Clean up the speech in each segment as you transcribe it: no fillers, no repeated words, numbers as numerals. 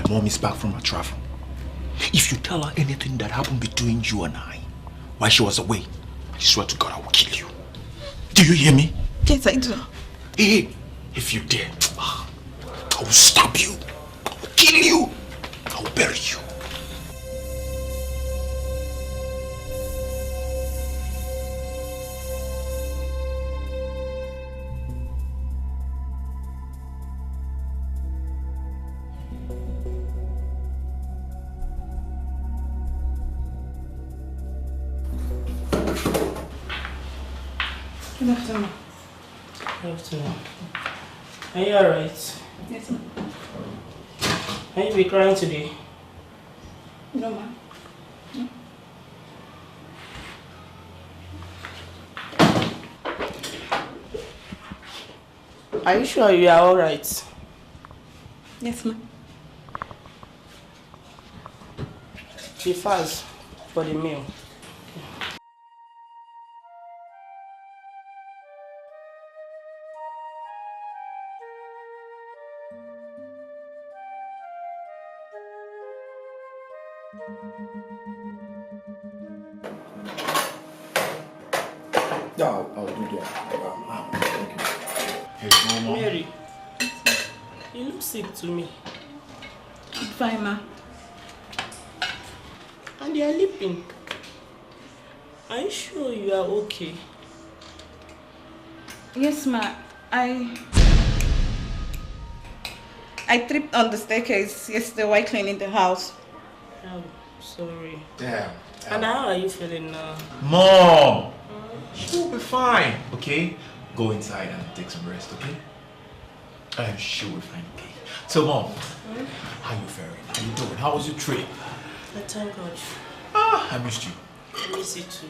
My mom is back from her travel. If you tell her anything that happened between you and I, while she was away, I swear to God I will kill you. Do you hear me? Yes, I do. Hey, if you dare, I will stab you. I will kill you. I will bury you. Good afternoon. Good afternoon. Are you alright? Yes, ma'am. Are you be crying today? No, ma'am. No. Are you sure you are alright? Yes, ma'am. Be fast for the meal. Yeah, I'll do that. Thank you. Hey, Mama. Mary, you look sick to me. I'm fine, ma'am. And you are leaping. Are you sure you are okay? Yes, ma'am. I tripped on the staircase yesterday while cleaning the house. Oh, sorry. Damn. And how are you feeling now? Mom! She'll be fine, okay? Go inside and take some rest, okay? I'm sure we'll find okay. So, Mom, how you faring? How you doing? How was your trip? I thank God. I missed you. I miss you too.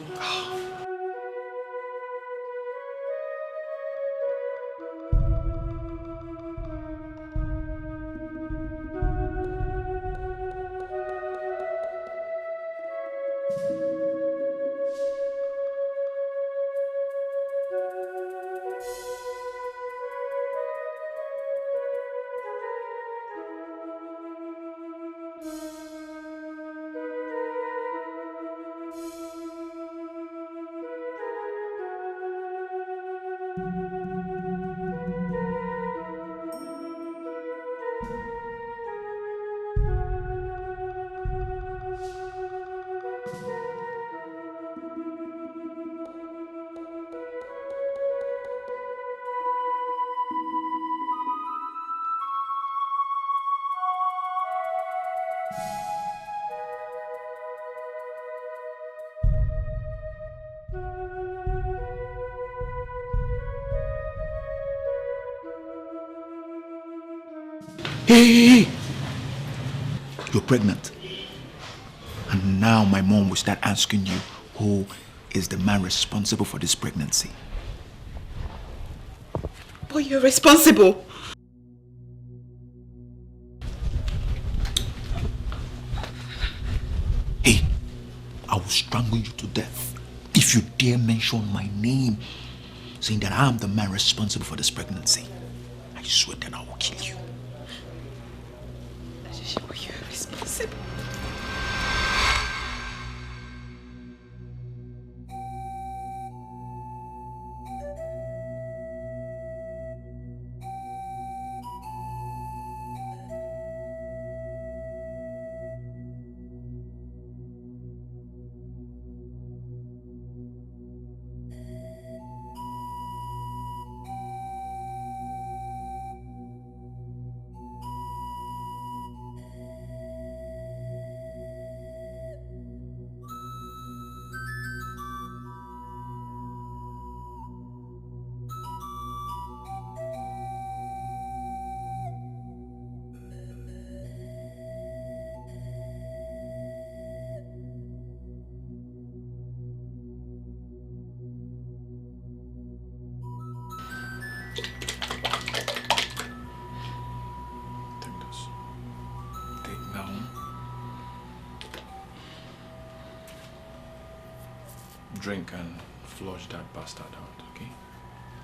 Hey! You're pregnant. And now my mom will start asking you who is the man responsible for this pregnancy. But you're responsible. Hey, I will strangle you to death if you dare mention my name, saying that I'm the man responsible for this pregnancy. I swear that I will kill you. You're responsible. Drink and flush that bastard out, okay?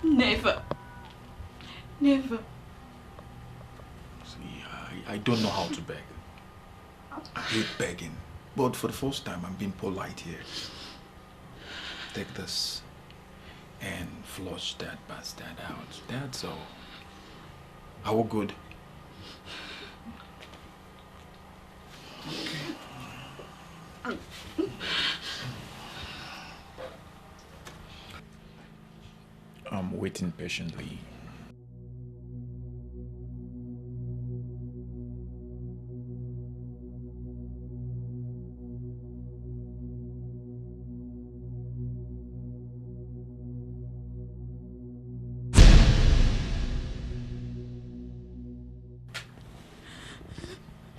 Never. Never. See, I don't know how to beg. I hate begging, but for the first time I'm being polite here. Take this and flush that bastard out. That's all. Are we good? I'm waiting patiently.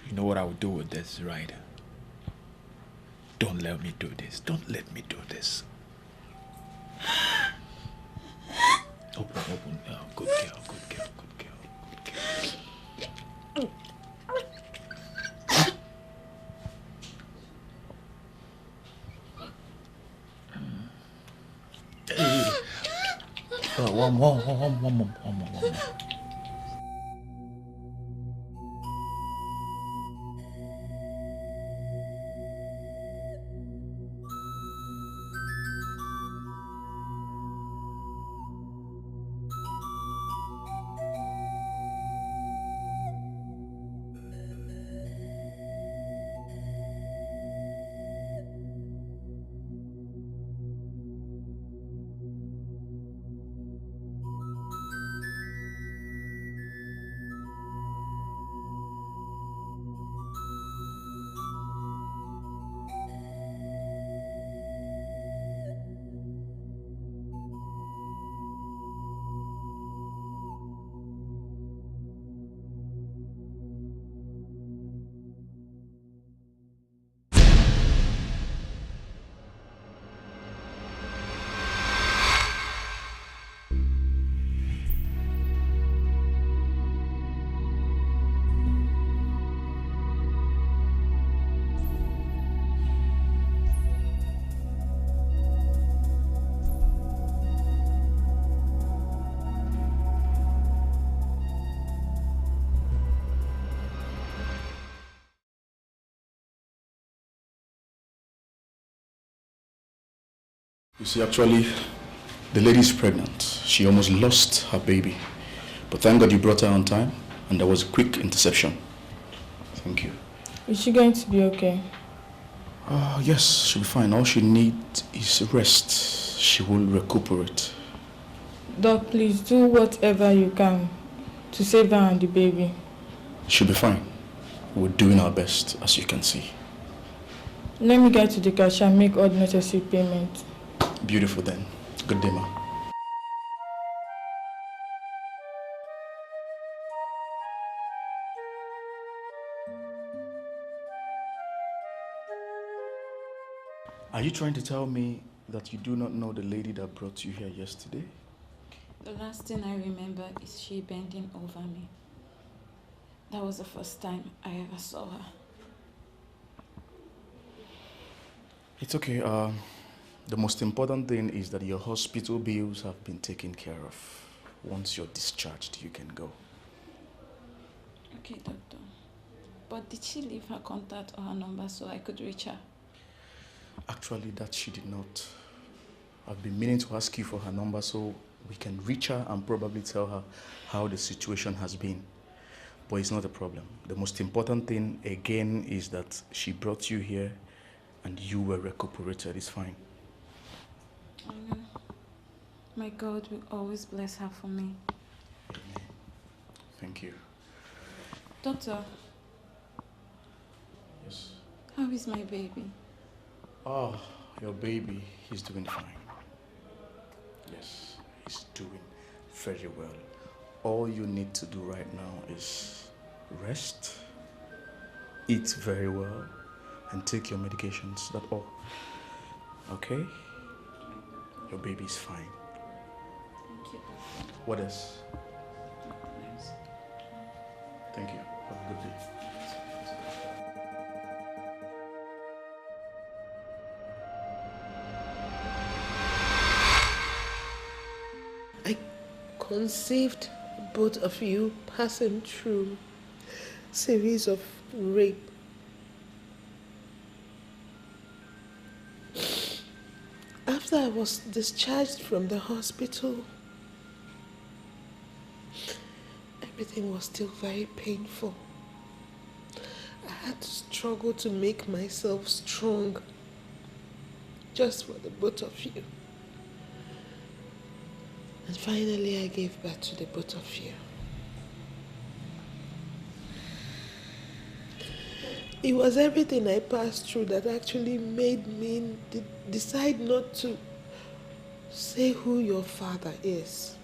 You know what I would do with this, right? Don't let me do this. Don't let me do this. Open. Oh, good girl, good girl, good girl, good girl. Hey. One more. You see, actually, the lady is pregnant. She almost lost her baby. But thank God you brought her on time, and there was a quick interception. Thank you. Is she going to be okay? Yes, she'll be fine. All she needs is rest. She will recuperate. Doc, please do whatever you can to save her and the baby. She'll be fine. We're doing our best, as you can see. Let me get to the cashier and make all necessary payments. Beautiful then. Good day, ma. Are you trying to tell me that you do not know the lady that brought you here yesterday? The last thing I remember is she bending over me. That was the first time I ever saw her. It's okay. The most important thing is that your hospital bills have been taken care of. Once you're discharged, you can go. Okay, doctor. But did she leave her contact or her number so I could reach her? Actually, that she did not. I've been meaning to ask you for her number so we can reach her and probably tell her how the situation has been. But it's not a problem. The most important thing, again, is that she brought you here and you were recuperated. It's fine. I know. My God will always bless her for me. Amen. Thank you. Doctor. Yes. How is my baby? Oh, your baby, he's doing fine. Yes, he's doing very well. All you need to do right now is rest, eat very well, and take your medications. That's all. Okay? Your baby's fine. Thank you, doctor. What else? Nice. Thank you. Have a good day. I conceived both of you passing through series of rape After I was discharged from the hospital, everything was still very painful. I had to struggle to make myself strong just for the both of you. And finally I gave birth to the both of you. It was everything I passed through that actually made me decide not to say who your father is.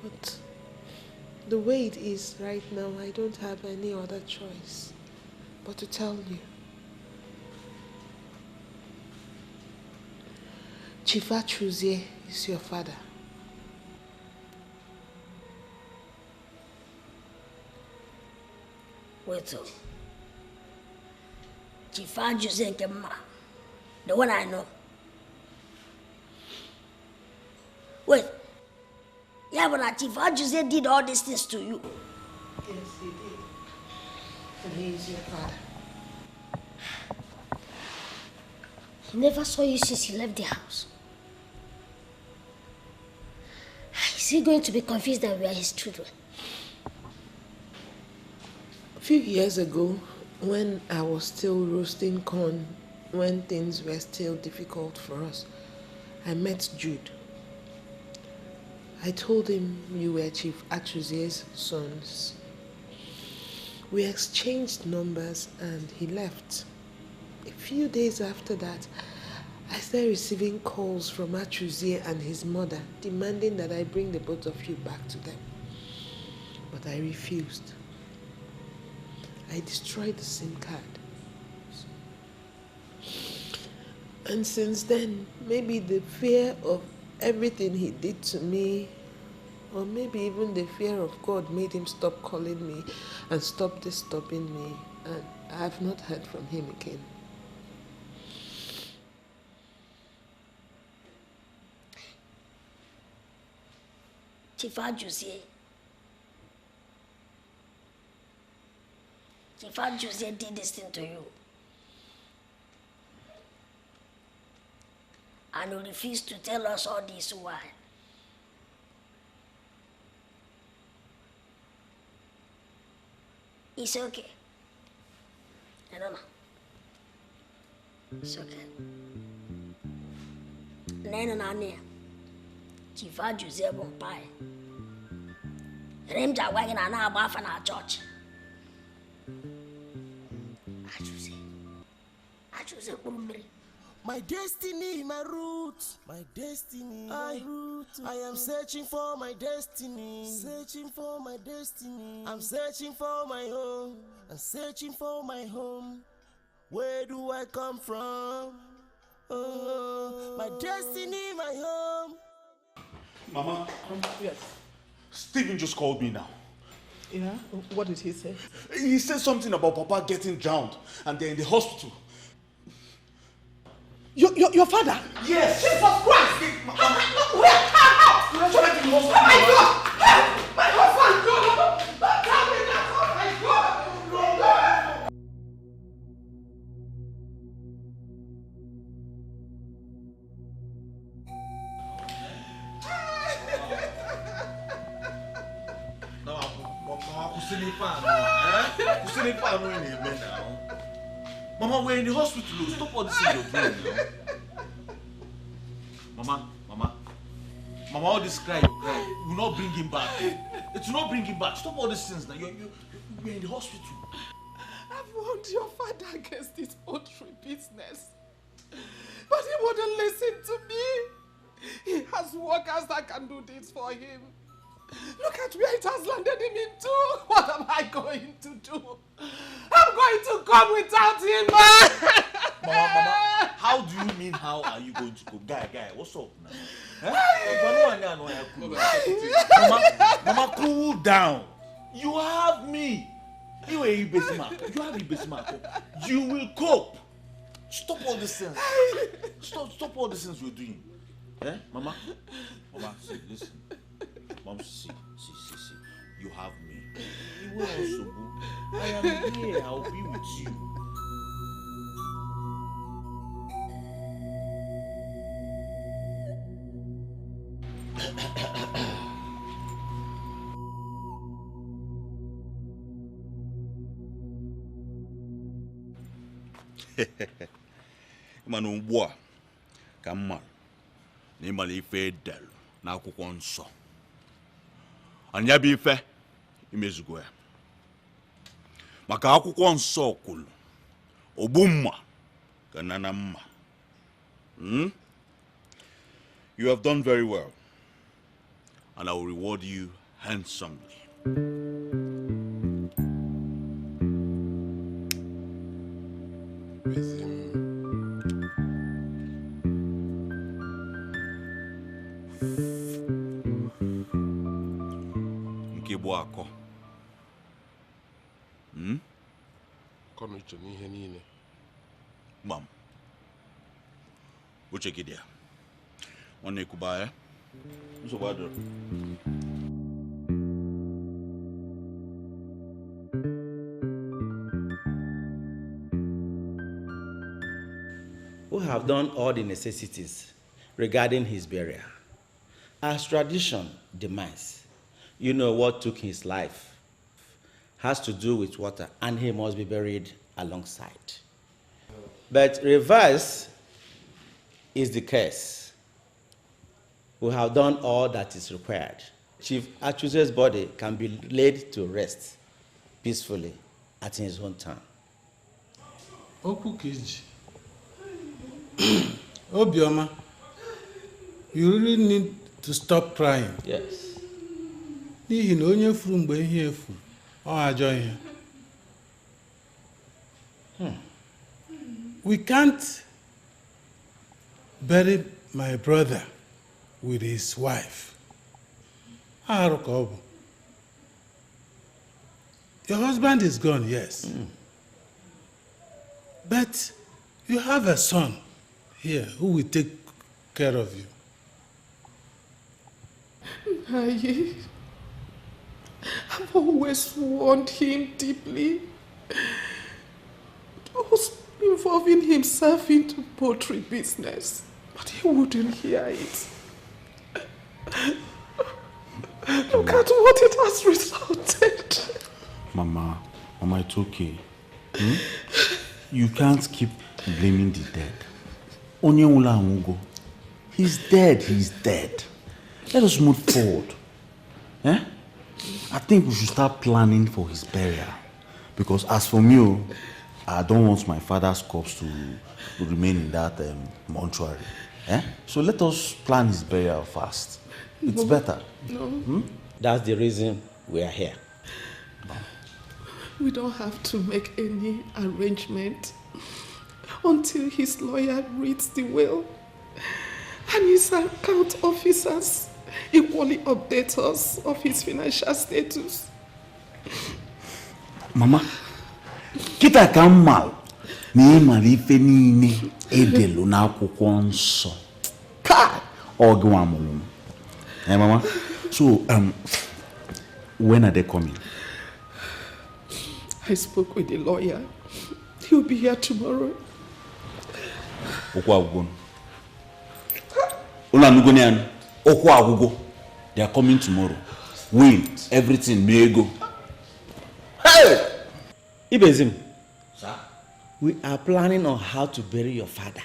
But the way it is right now, I don't have any other choice but to tell you. Chief Achuzie is your father. Wait, Chief Achuzie Nkema, the one I know. Wait, yeah, but Chief Achuzie did all these things to you. Yes, he did. And he is your father. He never saw you since he left the house. Is he going to be confused that we are his children? A few years ago, when I was still roasting corn, when things were still difficult for us, I met Jude. I told him you were Chief Achuzie's sons. We exchanged numbers and he left. A few days after that, I started receiving calls from Achuzie and his mother demanding that I bring the both of you back to them. But I refused. I destroyed the SIM card. And since then, maybe the fear of everything he did to me, or maybe even the fear of God made him stop calling me and stop disturbing me, and I have not heard from him again. Chief Achuzie did this thing to you. And you refused to tell us all this why. It's okay. I don't know. It's okay. Nene nane. Chief Achuzie Bompai. Remja wagon and now bath in our church. Achuzie Kurumri. My destiny, my roots, my destiny, my roots. I am searching for my destiny, searching for my destiny. I'm searching for my home, I'm searching for my home. Where do I come from? Oh, my destiny, my home. Mama, Yes. Stephen just called me now. Yeah? What did he say? He said something about Papa getting drowned and they're in the hospital. Your father? Yes! Jesus Christ! Where? How? You're trying to be hospital. Oh my God! My husband! No! Don't tell me that! Oh my God! Mama, we're in the hospital. Stop all this thing you're doing now. Mama, all this cry you cry will not bring him back. It will not bring him back. Stop all these things now. We're in the hospital. I've warned your father against this poultry business. But he wouldn't listen to me. He has workers that can do this for him. Look at where it has landed him into. What am I going to do? I'm going to come without him. Mama, how do you mean how are you going to go? Guy, what's up now? Mama, cool down. You have me. You have Ibesima. You will cope. Stop all these things. Stop all these things you're doing. Eh? Mama, see, listen. Mom, see. You have me. You will also go. I am here. I'll be with you. Mana ugbu a ka mma na ịmara ife edelu n'akwụkwọ nsọ. Anya bụ ife imezugo ya. Maka akwụkwọ nsọ kwuru ogbu mma ka nana mma. You have done very well, and I will reward you handsomely. Nke bụ akọ. Kọnụ iche n'ihe niile. Gbam. Uche gị dị ya. Ọ na-ekwuba ya. Nsogbu adịrọ. We have done all the necessities regarding his burial. As tradition demands, you know what took his life has to do with water, and he must be buried alongside. But reverse is the case. We have done all that is required. Chief Achuze's body can be laid to rest peacefully at his own time. Okwu Kiji. Obioma, you really need to stop crying. Yes. N'ihi na onye furu mgbe ihe efu, ọ ajọ ihe. We can't bury my brother with his wife. Arụ ka ọ bụ. Your husband is gone, yes. But you have a son here who will take care of you. Aye. I've always warned him deeply. He was involving himself into poultry business, but he wouldn't hear it. Look at what it has resulted. Mama, it's okay. You can't keep blaming the dead. Onyeula Anwugo. He's dead. Let us move forward. I think we should start planning for his burial. Because as for me, I don't want my father's corpse to remain in that mortuary. So let us plan his burial fast. It's better. No. That's the reason we are here. We don't have to make any arrangement until his lawyer reads the will and his account officers equally update us of his financial status. Mama, kita ka mma na ịmara ife niile edelu n'akwụkwọ nsọ. Ka ọ gụwa mụrụ. Mama, so when are they coming? I spoke with the lawyer. He'll be here tomorrow. They are coming tomorrow. Win everything may go. Hey! Ibezim. Sir? We are planning on how to bury your father.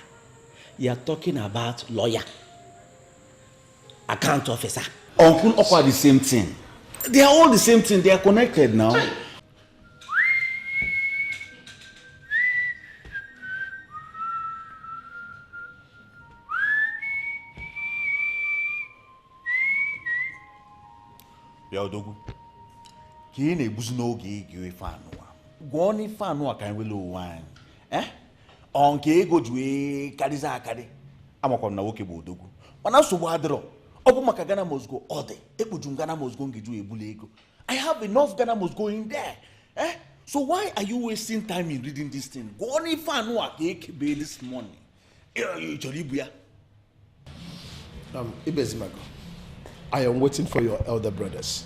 You are talking about lawyer, account officer. Uncle Okwa the same thing. They are all the same thing. They are connected now. Odogu. Ki na-ebuzi n'oge igi ife anụwa. Gụọ n'ife anụwa ka anyị wele onwe anyị. Ọ nke ego ji wee karịza akarị. Amakwa m na nwoke bụ odogwu. Mana nsogbu adịrọ. Ọ bụ maka Ghana must go ọ dị. Ekpuju m Ghana must go ngeju ebula ego. I have enough Ghana must go in there. So why are you wasting time in reading this thing? Gụọ n'ife anụwa ka ekebe this morning. Chọrọ ibu ya. Ibezimago, I am waiting for your elder brothers.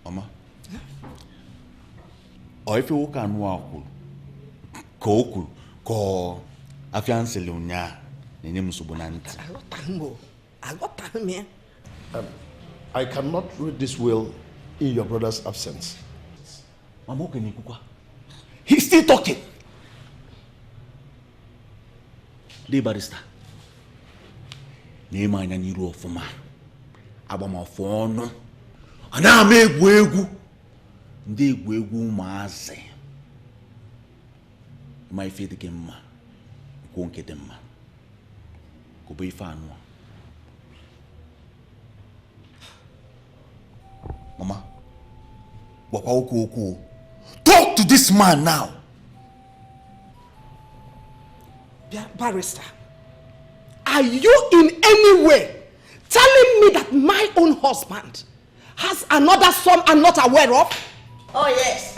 Mama, if you can walk, ko afiance lunya, nenye musubunanta. I got time, man. I cannot read this will in your brother's absence. He's still talking. The barrister. Name I niru ofuma. Abamafo no. Ana me egwu. Ndị egwu maazi. My faith again ma. Ko nke dem ma. Ko be ife anu. Mama. Wapa oku. Talk to this man now. Barrister, are you in any way telling me that my own husband has another son I'm not aware of? Oh, yes.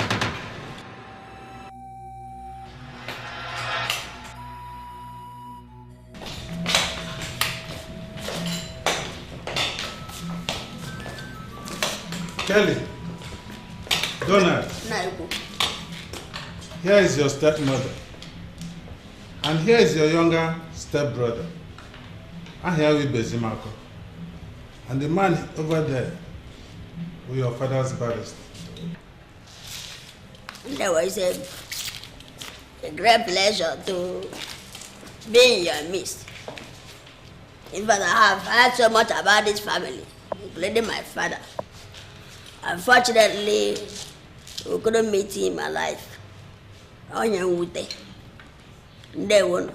Kelly, Donald, here is your stepmother. And here is your younger stepbrother. And here with Bezimako. And the man over there with your father's barrister. There was a great pleasure to be in your midst. In fact, I have heard so much about this family, including my father. Unfortunately, we couldn't meet him alive. They won't.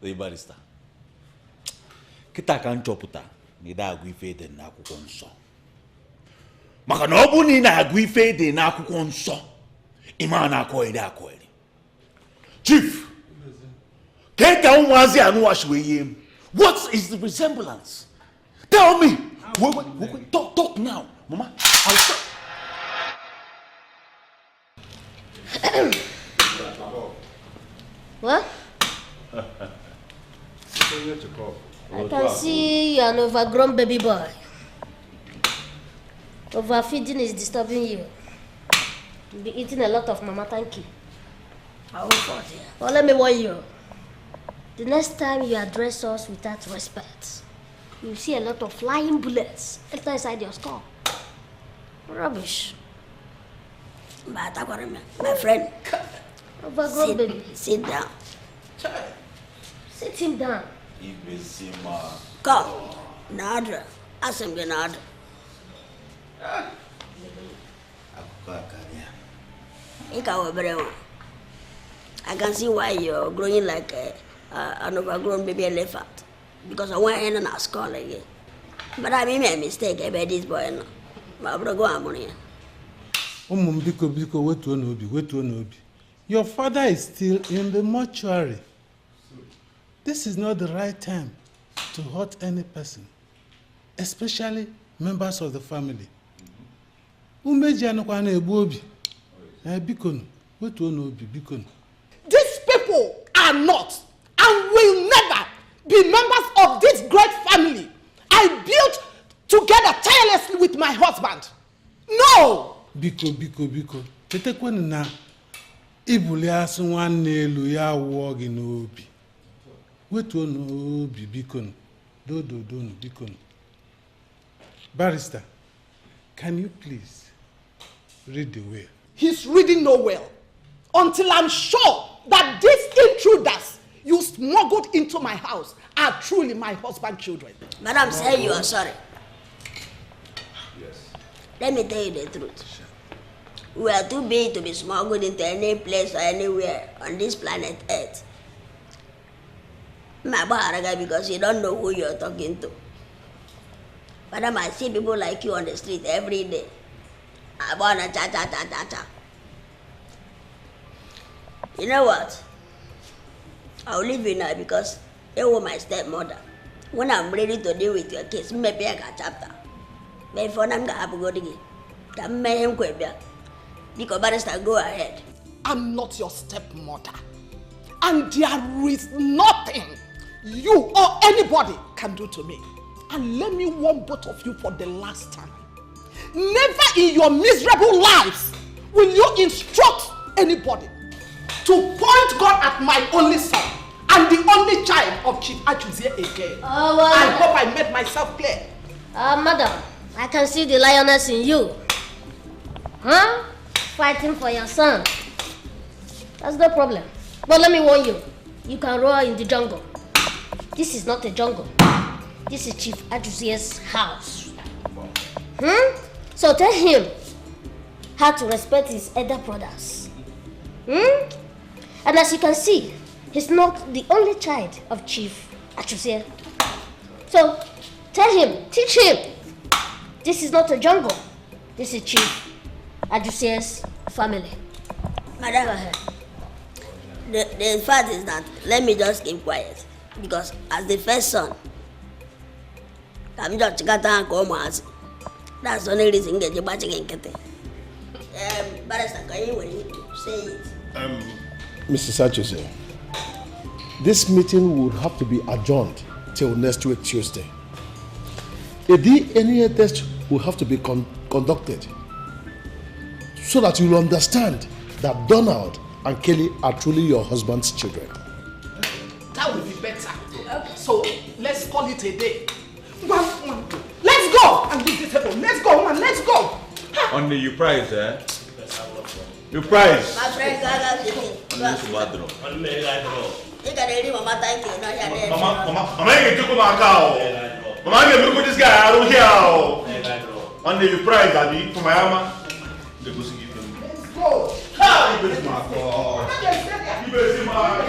The barrister. Kita kan choputa ni da agụ ife dị n'akwụkwọ nsọ. Maka na ọ bụ na ị na-agụ ife dị n'akwụkwọ nsọ, ịma na-akọ ede. Chief, ka ụmụazị anụ washiwe ihe. What is the resemblance? Tell me. Wait, talk now. Mama, I'll stop. What? I can see you're an overgrown baby boy. Overfeeding is disturbing you. You'll be eating a lot of mama, thank you. Well, let me warn you. The next time you address us without respect, you'll see a lot of flying bullets enter inside your skull. Rubbish. My friend. Overgrown baby. Sit down. Sit him down. Come. Nada. Ask him Nada. I can see why you're growing like an overgrown baby elephant. Because I went in and I skull again. But I made a mistake about this boy. No. My brother go ammonia. Biko, wait to Obi. Your father is still in the mortuary. This is not the right time to hurt any person, especially members of the family. These people are not and will never be members of this great family I built together tirelessly with my husband. No! Biko. Tetekweni na ibuli asu nwanne elu ya awuo gị n'obi. Wetuo n'obi biko. Donu biko. Barrister, can you please read the will? He's reading no will until I'm sure that these intruders you smuggled into my house are truly my husband's children. Madam, say you are sorry. Yes. Let me tell you the truth. We are too big to be smuggled into any place or anywhere on this planet Earth. Because you don't know who you're talking to. Madam, I see people like you on the street every day. I wanna cha. You know what? I'll leave you now because you were my stepmother. When I'm ready to deal with your case, maybe I got chapter. Before I'm gonna have to go to get. Because barrister, go ahead. I'm not your stepmother. And there is nothing you or anybody can do to me. And let me warn both of you for the last time. Never in your miserable lives will you instruct anybody to point gun at my only son and the only child of Chief Achuzie again. Oh, well, I hope I made myself clear. Madam, I can see the lioness in you. Huh? Fighting for your son. That's no problem. But let me warn you. You can roar in the jungle. This is not a jungle. This is Chief Achuzie's house. So tell him how to respect his elder brothers. And as you can see, he's not the only child of Chief Achuzie. So tell him, teach him. This is not a jungle. This is Chief Achuzie's family. Madam, go ahead. The fact is that let me just keep quiet because as the first son, I'm just gonna come as that's the only reason get you batching in Kete. Barrister, can you say it? Mrs. Achuzie, this meeting would have to be adjourned till next week Tuesday. A DNA test will have to be conducted so that you'll understand that Donald and Kelly are truly your husband's children. That will be better. Okay. So let's call it a day. Let's go and leave this table. Let's go, man. Let's go. Only you prize, eh? You prize. My friend, Only you wardrobe. you can read Mama, thank you. Mama, you took my cow. Mama, you look at this guy. I don't hear. Only you prize, Abby, for my armor. Let's go. Ah, you better see my